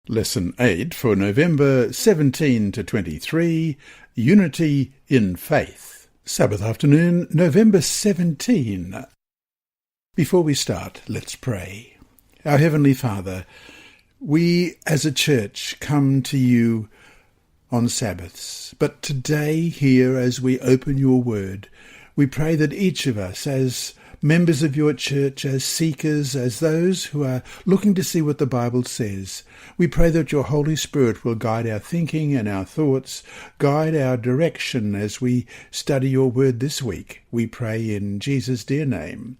Lesson 8 for November 17 to 23, Unity in Faith. Sabbath afternoon, November 17. Before we start, let's pray. Our Heavenly Father, we as a church come to you on Sabbaths, but today here as we open your word, we pray that each of us as members of your church, as seekers, as those who are looking to see what the Bible says, we pray that your Holy Spirit will guide our thinking and our thoughts, guide our direction as we study your word this week. We pray in Jesus' dear name.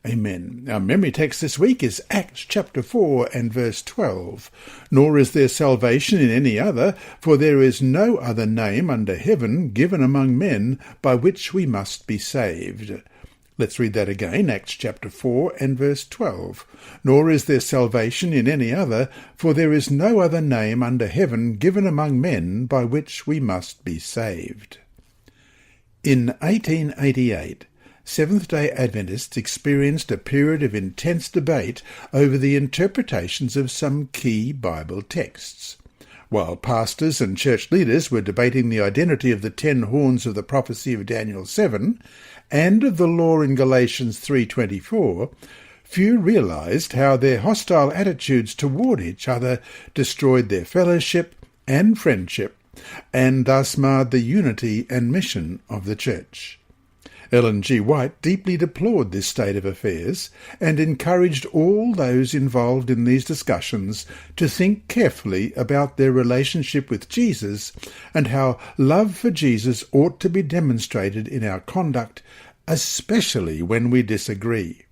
Amen. Our memory text this week is Acts chapter 4 and verse 12. Nor is there salvation in any other, for there is no other name under heaven given among men by which we must be saved. Let's read that again, Acts chapter 4 and verse 12. Nor is there salvation in any other, for there is no other name under heaven given among men by which we must be saved. In 1888, Seventh-day Adventists experienced a period of intense debate over the interpretations of some key Bible texts. While pastors and church leaders were debating the identity of the 10 horns of the prophecy of Daniel 7 and of the law in Galatians 3:24, few realized how their hostile attitudes toward each other destroyed their fellowship and friendship and thus marred the unity and mission of the church. Ellen G. White deeply deplored this state of affairs and encouraged all those involved in these discussions to think carefully about their relationship with Jesus and how love for Jesus ought to be demonstrated in our conduct, especially when we disagree.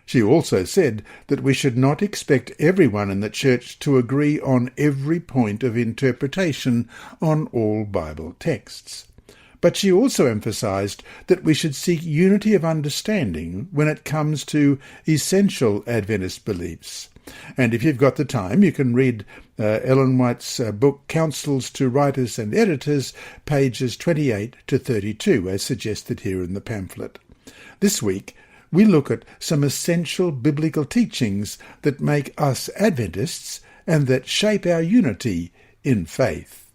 She also said that we should not expect everyone in the church to agree on every point of interpretation on all Bible texts. But she also emphasized that we should seek unity of understanding when it comes to essential Adventist beliefs. And if you've got the time, you can read Ellen White's book, Counsels to Writers and Editors, pages 28 to 32, as suggested here in the pamphlet. This week, we look at some essential biblical teachings that make us Adventists and that shape our unity in faith.